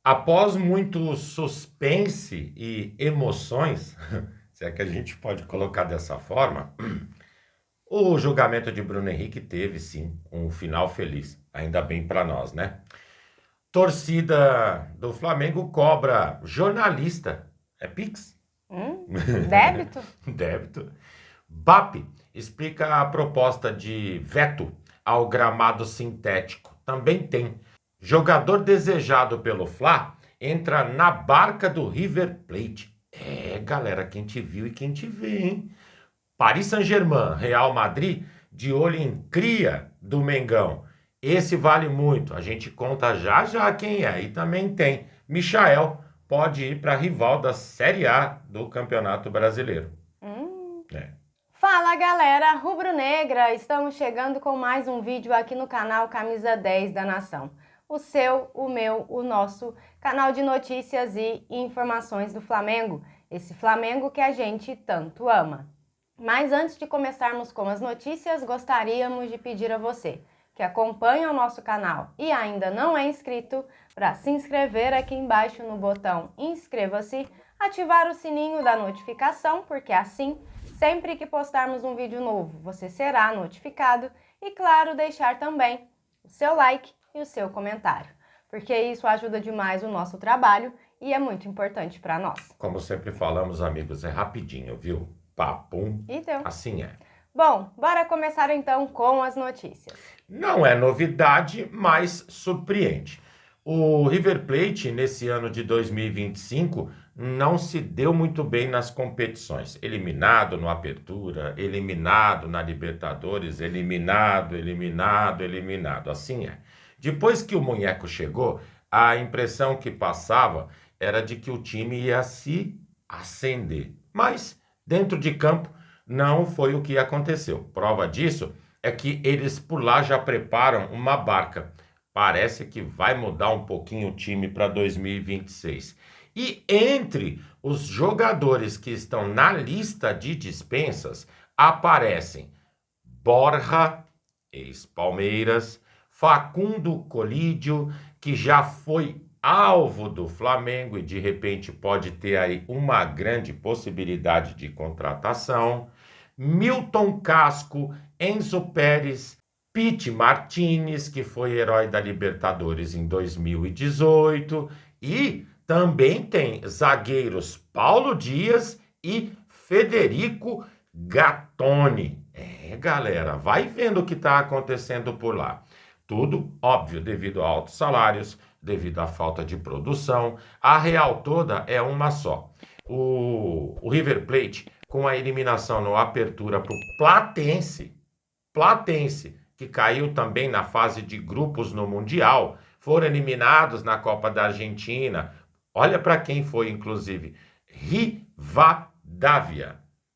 Após muito suspense e emoções, se é que a gente pode colocar dessa forma, o julgamento de Bruno Henrique teve sim um final feliz. Ainda bem para nós, né? Torcida do Flamengo cobra jornalista. É Pix? Débito? Débito. BAP explica a proposta de veto ao gramado sintético. Também tem. Jogador desejado pelo Fla entra na barca do River Plate. É, galera, quem te viu e quem te vê, hein? Paris Saint-Germain, Real Madrid, de olho em cria do Mengão. Esse vale muito. A gente conta já já quem é. E também tem. Michael pode ir para rival da Série A do Campeonato Brasileiro. É. Fala galera, rubro-negra, estamos chegando com mais um vídeo aqui no canal Camisa 10 da Nação. O seu, o meu, o nosso canal de notícias e informações do Flamengo. Esse Flamengo que a gente tanto ama. Mas antes de começarmos com as notícias, gostaríamos de pedir a você que acompanha o nosso canal e ainda não é inscrito, para se inscrever aqui embaixo no botão inscreva-se, ativar o sininho da notificação, porque assim, sempre que postarmos um vídeo novo, você será notificado e, claro, deixar também o seu like e o seu comentário, porque isso ajuda demais o nosso trabalho e é muito importante para nós. Como sempre falamos, amigos, é rapidinho, viu? Papum. Então, Assim é. bom, bora começar então com as notícias. Não é novidade, mas surpreende. O River Plate, nesse ano de 2025, não se deu muito bem nas competições. Eliminado no Apertura, eliminado na Libertadores, eliminado. Assim é. Depois que o Munheco chegou, a impressão que passava era de que o time ia se acender. Mas, dentro de campo, não foi o que aconteceu. Prova disso é que eles por lá já preparam uma barca. Parece que vai mudar um pouquinho o time para 2026. E entre os jogadores que estão na lista de dispensas aparecem Borja, ex-Palmeiras, Facundo Colídio, que já foi alvo do Flamengo e de repente pode ter aí uma grande possibilidade de contratação, Milton Casco, Enzo Pérez, Pete Martinez, que foi herói da Libertadores em 2018, e também tem zagueiros Paulo Dias e Federico Gattoni. É, galera, vai vendo o que está acontecendo por lá. Tudo, óbvio, devido a altos salários, devido à falta de produção. A real toda é uma só. O River Plate, com a eliminação no Apertura para o Platense, que caiu também na fase de grupos no Mundial, foram eliminados na Copa da Argentina. Olha para quem foi, inclusive, Rivadavia.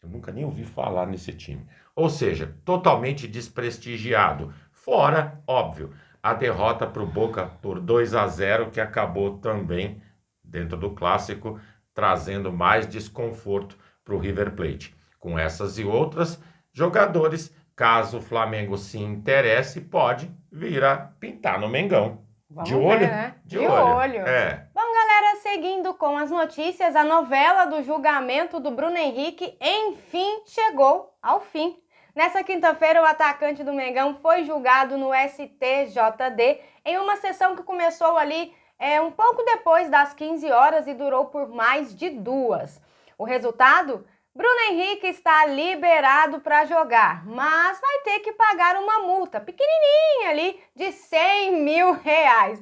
Eu nunca nem ouvi falar nesse time. Ou seja, totalmente desprestigiado. Fora, óbvio, a derrota para o Boca por 2-0, que acabou também, dentro do clássico, trazendo mais desconforto para o River Plate. Com essas e outras, jogadores, caso o Flamengo se interesse, pode vir a pintar no Mengão. Vamos de olho? ver, né? De olho. É. Bom, galera, seguindo com as notícias, a novela do julgamento do Bruno Henrique, enfim, chegou ao fim. Nessa quinta-feira, o atacante do Mengão foi julgado no STJD em uma sessão que começou ali um pouco depois das 15 horas e durou por mais de 2. O resultado? Bruno Henrique está liberado para jogar, mas vai ter que pagar uma multa pequenininha ali de R$100 mil.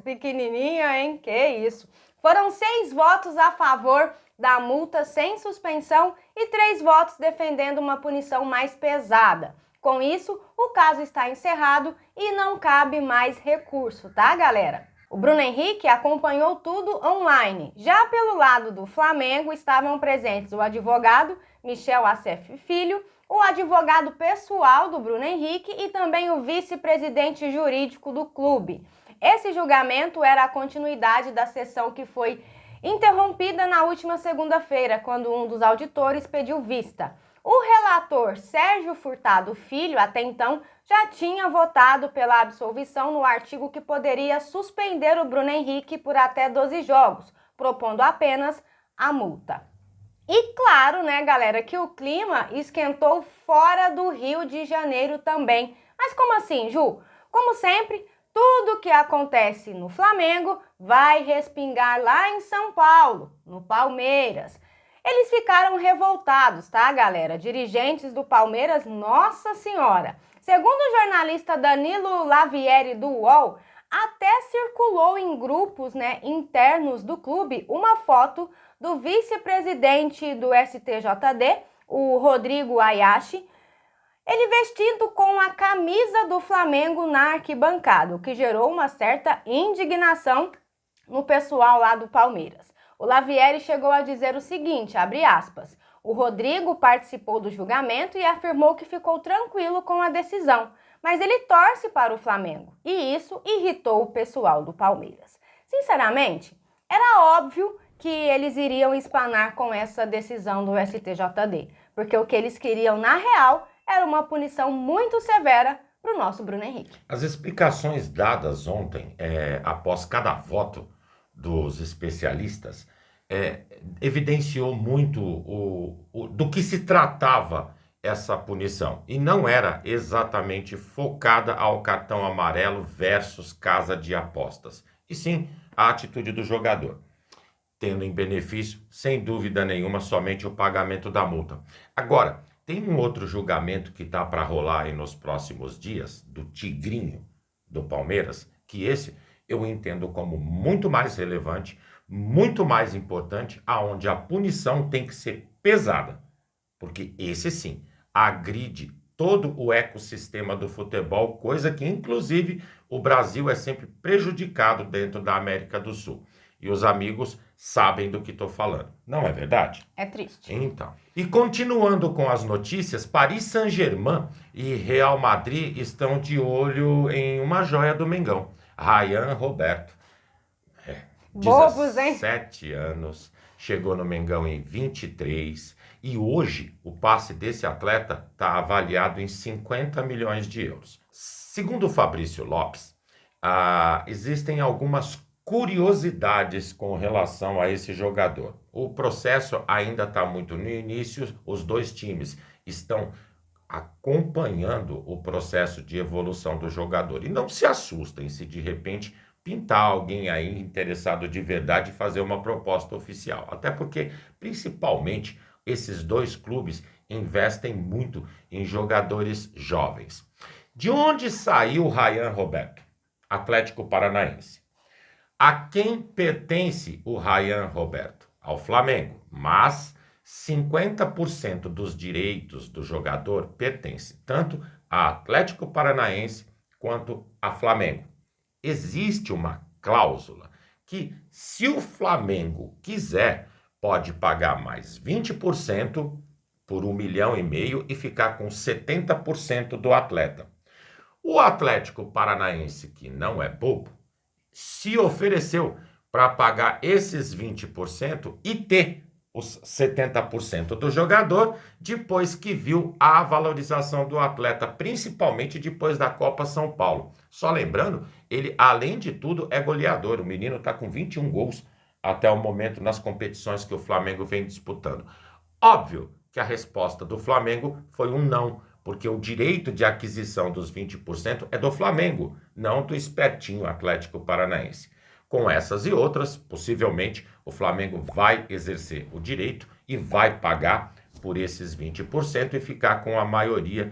Pequenininha, hein? Que isso? Foram 6 votos a favor da multa sem suspensão e 3 votos defendendo uma punição mais pesada. Com isso, o caso está encerrado e não cabe mais recurso, tá, galera? O Bruno Henrique acompanhou tudo online. Já pelo lado do Flamengo estavam presentes o advogado Michel Acef Filho, o advogado pessoal do Bruno Henrique e também o vice-presidente jurídico do clube. Esse julgamento era a continuidade da sessão que foi interrompida na última segunda-feira, quando um dos auditores pediu vista. O relator Sérgio Furtado Filho, até então, já tinha votado pela absolvição no artigo que poderia suspender o Bruno Henrique por até 12 jogos, propondo apenas a multa. E claro, né, galera, que o clima esquentou fora do Rio de Janeiro também. Mas como assim, Ju? Como sempre, tudo que acontece no Flamengo vai respingar lá em São Paulo, no Palmeiras. Eles ficaram revoltados, tá, galera? Dirigentes do Palmeiras, nossa senhora. Segundo o jornalista Danilo Lavieri do UOL, até circulou em grupos, né, internos do clube uma foto do vice-presidente do STJD, o Rodrigo Ayashi, ele vestido com a camisa do Flamengo na arquibancada, o que gerou uma certa indignação no pessoal lá do Palmeiras. O Lavieri chegou a dizer o seguinte, abre aspas, o Rodrigo participou do julgamento e afirmou que ficou tranquilo com a decisão, mas ele torce para o Flamengo e isso irritou o pessoal do Palmeiras. Sinceramente, era óbvio que eles iriam espanar com essa decisão do STJD, porque o que eles queriam, na real, era uma punição muito severa para o nosso Bruno Henrique. As explicações dadas ontem, após cada voto dos especialistas, evidenciou muito do que se tratava essa punição. E não era exatamente focada ao cartão amarelo versus casa de apostas, e sim a atitude do jogador, tendo em benefício, sem dúvida nenhuma, somente o pagamento da multa. Agora, tem um outro julgamento que está para rolar aí nos próximos dias, do Tigrinho, do Palmeiras, que esse eu entendo como muito mais relevante, muito mais importante, aonde a punição tem que ser pesada, porque esse sim agride todo o ecossistema do futebol, coisa que inclusive o Brasil é sempre prejudicado dentro da América do Sul. E os amigos sabem do que estou falando. Não é verdade? É triste. Então. E continuando com as notícias, Paris Saint-Germain e Real Madrid estão de olho em uma joia do Mengão. Ryan Roberto. Bobos, hein? 17 anos. Chegou no Mengão em 23. E hoje o passe desse atleta está avaliado em 50 milhões de euros. Segundo o Fabrício Lopes, existem algumas curiosidades com relação a esse jogador. O processo ainda está muito no início, os dois times estão acompanhando o processo de evolução do jogador. E não se assustem se de repente pintar alguém aí interessado de verdade e fazer uma proposta oficial. Até porque, principalmente, esses dois clubes investem muito em jogadores jovens. De onde saiu o Ryan Roberto? Atlético Paranaense. A quem pertence o Ryan Roberto? Ao Flamengo, mas 50% dos direitos do jogador pertence tanto a Atlético Paranaense quanto a Flamengo. Existe uma cláusula que, se o Flamengo quiser, pode pagar mais 20% por 1,5 milhão e ficar com 70% do atleta. O Atlético Paranaense, que não é bobo, se ofereceu para pagar esses 20% e ter os 70% do jogador, depois que viu a valorização do atleta, principalmente depois da Copa São Paulo. Só lembrando, ele, além de tudo, é goleador. O menino está com 21 gols até o momento nas competições que o Flamengo vem disputando. Óbvio que a resposta do Flamengo foi um não, porque o direito de aquisição dos 20% é do Flamengo, não do espertinho Atlético Paranaense. Com essas e outras, possivelmente, o Flamengo vai exercer o direito e vai pagar por esses 20% e ficar com a maioria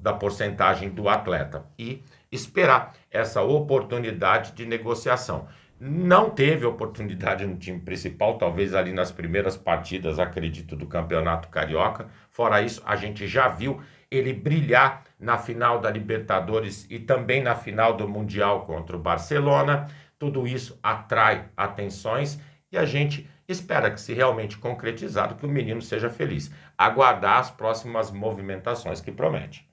da porcentagem do atleta e esperar essa oportunidade de negociação. Não teve oportunidade no time principal, talvez ali nas primeiras partidas, acredito, do Campeonato Carioca. Fora isso, a gente já viu ele brilhar na final da Libertadores e também na final do Mundial contra o Barcelona. Tudo isso atrai atenções e a gente espera que, se realmente concretizado, que o menino seja feliz. Aguardar as próximas movimentações que promete.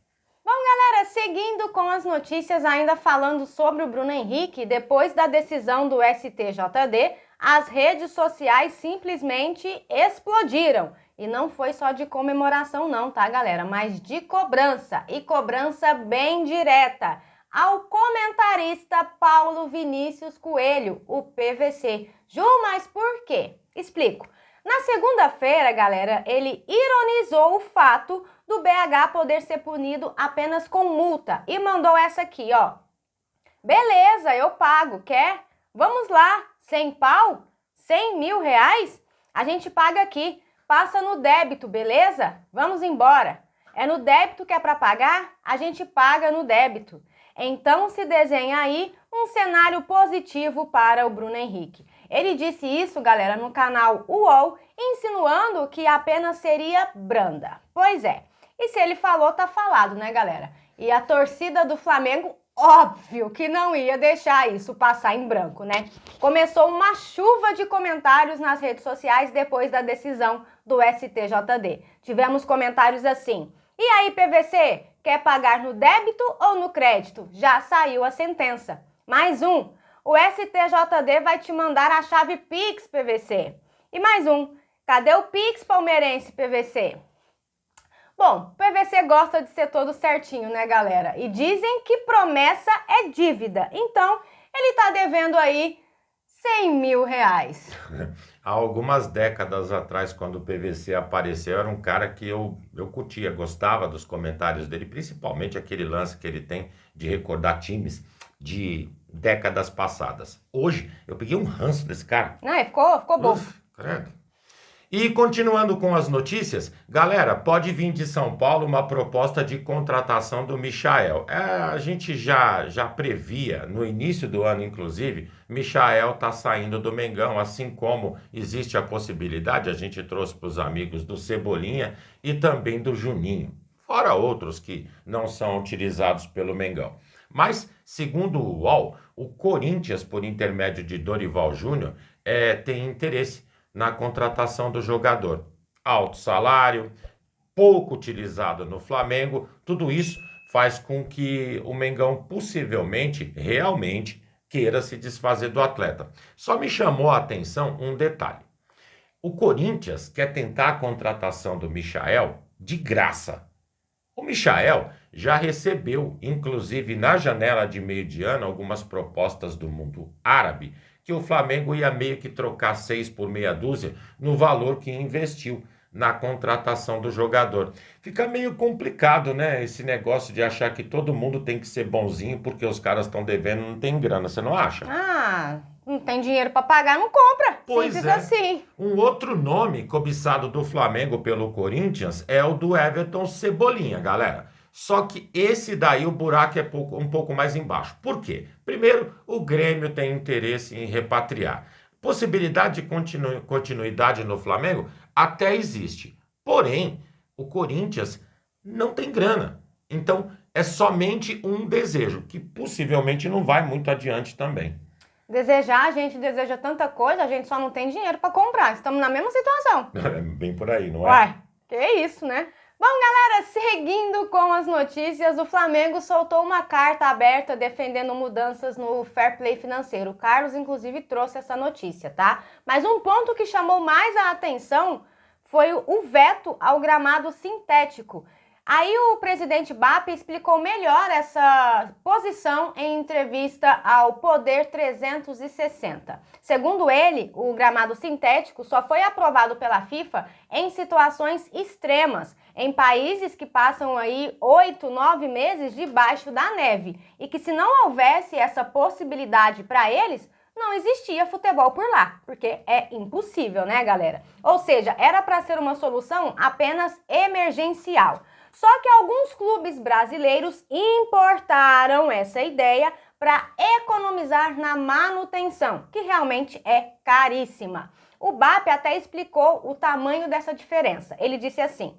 Seguindo com as notícias, ainda falando sobre o Bruno Henrique, depois da decisão do STJD, as redes sociais simplesmente explodiram. E não foi só de comemoração não, tá, galera? Mas de cobrança, e cobrança bem direta ao comentarista Paulo Vinícius Coelho, o PVC. Ju, mas por quê? Explico. Na segunda-feira, galera, ele ironizou o fato do BH poder ser punido apenas com multa e mandou essa aqui, ó. Beleza, eu pago, quer? Vamos lá, 100 pau? 100 mil reais? A gente paga aqui, passa no débito, beleza? Vamos embora. É no débito que é para pagar? A gente paga no débito. Então se desenha aí um cenário positivo para o Bruno Henrique. Ele disse isso, galera, no canal UOL, insinuando que apenas seria branda. Pois é, e se ele falou, tá falado, né, galera? E a torcida do Flamengo, óbvio que não ia deixar isso passar em branco, né? Começou uma chuva de comentários nas redes sociais depois da decisão do STJD. Tivemos comentários assim: e aí, PVC, quer pagar no débito ou no crédito? Já saiu a sentença. Mais um: o STJD vai te mandar a chave Pix, PVC. E mais um: cadê o Pix palmeirense, PVC? Bom, o PVC gosta de ser todo certinho, né, galera? E dizem que promessa é dívida. Então, ele tá devendo aí 100 mil reais. Há algumas décadas atrás, quando o PVC apareceu, era um cara que eu curtia, gostava dos comentários dele, principalmente aquele lance que ele tem de recordar times de décadas passadas. Hoje, eu peguei um ranço desse cara. Não, ficou bom. Credo. E continuando com as notícias, galera, pode vir de São Paulo uma proposta de contratação do Michael. A gente já previa, no início do ano inclusive, Michael tá saindo do Mengão, assim como existe a possibilidade, a gente trouxe para os amigos do Cebolinha e também do Juninho, fora outros que não são utilizados pelo Mengão. Mas, segundo o UOL, o Corinthians, por intermédio de Dorival Júnior, tem interesse na contratação do jogador. Alto salário, pouco utilizado no Flamengo, tudo isso faz com que o Mengão possivelmente, realmente, queira se desfazer do atleta. Só me chamou a atenção um detalhe. O Corinthians quer tentar a contratação do Michael de graça. O Michael já recebeu, inclusive na janela de meio de ano, algumas propostas do mundo árabe, que o Flamengo ia meio que trocar 6 por meia dúzia no valor que investiu na contratação do jogador. Fica meio complicado, né, esse negócio de achar que todo mundo tem que ser bonzinho porque os caras estão devendo, não tem grana, você não acha? Ah, não tem dinheiro para pagar, não compra. Pois simples é. assim. Um outro nome cobiçado do Flamengo pelo Corinthians é o do Everton Cebolinha, galera. Só que esse daí o buraco é um pouco mais embaixo. Por quê? Primeiro, o Grêmio tem interesse em repatriar. Possibilidade de continuidade no Flamengo até existe. Porém, o Corinthians não tem grana. Então, é somente um desejo, que possivelmente não vai muito adiante também. Desejar, a gente deseja tanta coisa, a gente só não tem dinheiro para comprar. Estamos na mesma situação. É bem por aí, não é? Uai, que isso, né? Bom, galera, seguindo com as notícias, o Flamengo soltou uma carta aberta defendendo mudanças no fair play financeiro. O Carlos, inclusive, trouxe essa notícia, tá? Mas um ponto que chamou mais a atenção foi o veto ao gramado sintético. Aí o presidente BAP explicou melhor essa posição em entrevista ao Poder 360. Segundo ele, o gramado sintético só foi aprovado pela FIFA em situações extremas, em países que passam aí 8, 9 meses debaixo da neve, e que se não houvesse essa possibilidade para eles, não existia futebol por lá, porque é impossível, né, galera? Ou seja, era para ser uma solução apenas emergencial. Só que alguns clubes brasileiros importaram essa ideia para economizar na manutenção, que realmente é caríssima. O BAP até explicou o tamanho dessa diferença. Ele disse assim: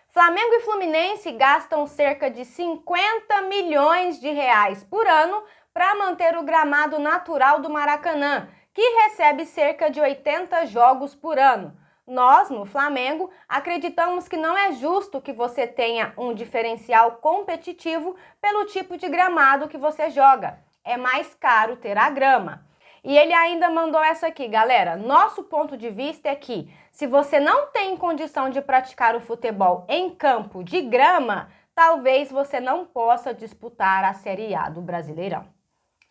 Flamengo e Fluminense gastam cerca de 50 milhões de reais por ano para manter o gramado natural do Maracanã, que recebe cerca de 80 jogos por ano. Nós, no Flamengo, acreditamos que não é justo que você tenha um diferencial competitivo pelo tipo de gramado que você joga. É mais caro ter a grama. E ele ainda mandou essa aqui, galera. Nosso ponto de vista é que se você não tem condição de praticar o futebol em campo de grama, talvez você não possa disputar a Série A do Brasileirão.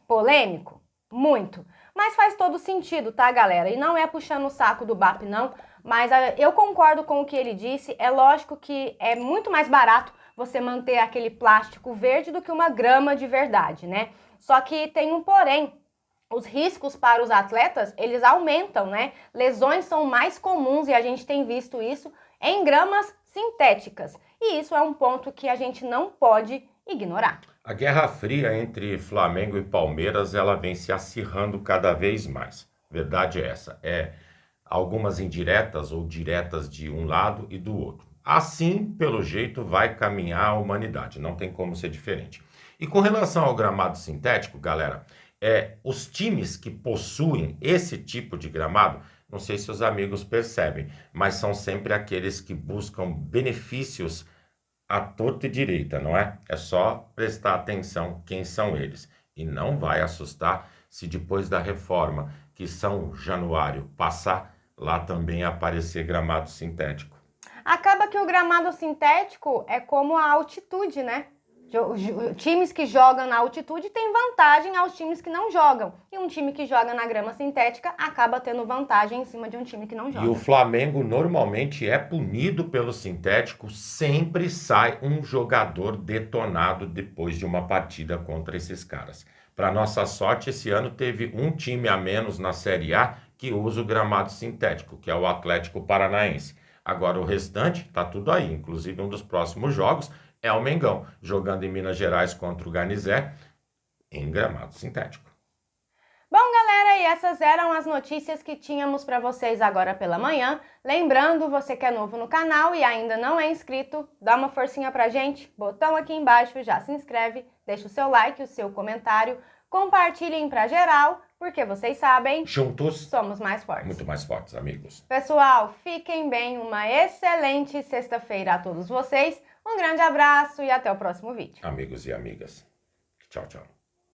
Polêmico? Muito. Mas faz todo sentido, tá, galera? E não é puxando o saco do BAP, não. Mas eu concordo com o que ele disse. É lógico que é muito mais barato você manter aquele plástico verde do que uma grama de verdade, né? Só que tem um porém. Os riscos para os atletas, eles aumentam, né? Lesões são mais comuns e a gente tem visto isso em gramas sintéticas. E isso é um ponto que a gente não pode ignorar. A Guerra Fria entre Flamengo e Palmeiras, ela vem se acirrando cada vez mais. Verdade é essa, algumas indiretas ou diretas de um lado e do outro. Assim, pelo jeito, vai caminhar a humanidade, não tem como ser diferente. E com relação ao gramado sintético, galera, os times que possuem esse tipo de gramado, não sei se os amigos percebem, mas são sempre aqueles que buscam benefícios à torta e direita, não é? É só prestar atenção quem são eles. E não vai assustar se depois da reforma, que São Januário, passar, lá também aparecer gramado sintético. Acaba que o gramado sintético é como a altitude, né? Times que jogam na altitude têm vantagem aos times que não jogam. E um time que joga na grama sintética acaba tendo vantagem em cima de um time que não joga. E o Flamengo normalmente é punido pelo sintético, sempre sai um jogador detonado depois de uma partida contra esses caras. Para nossa sorte, esse ano teve um time a menos na Série A que usa o gramado sintético, que é o Atlético Paranaense. Agora o restante tá tudo aí, inclusive um dos próximos jogos é o Mengão, jogando em Minas Gerais contra o Garnizé, em gramado sintético. Bom, galera, e essas eram as notícias que tínhamos para vocês agora pela manhã. Lembrando, você que é novo no canal e ainda não é inscrito, dá uma forcinha pra gente, botão aqui embaixo, já se inscreve, deixa o seu like, o seu comentário, compartilhem pra geral, porque vocês sabem, juntos somos mais fortes. Muito mais fortes, amigos. Pessoal, fiquem bem, uma excelente sexta-feira a todos vocês. Um grande abraço e até o próximo vídeo. Amigos e amigas. Tchau, tchau.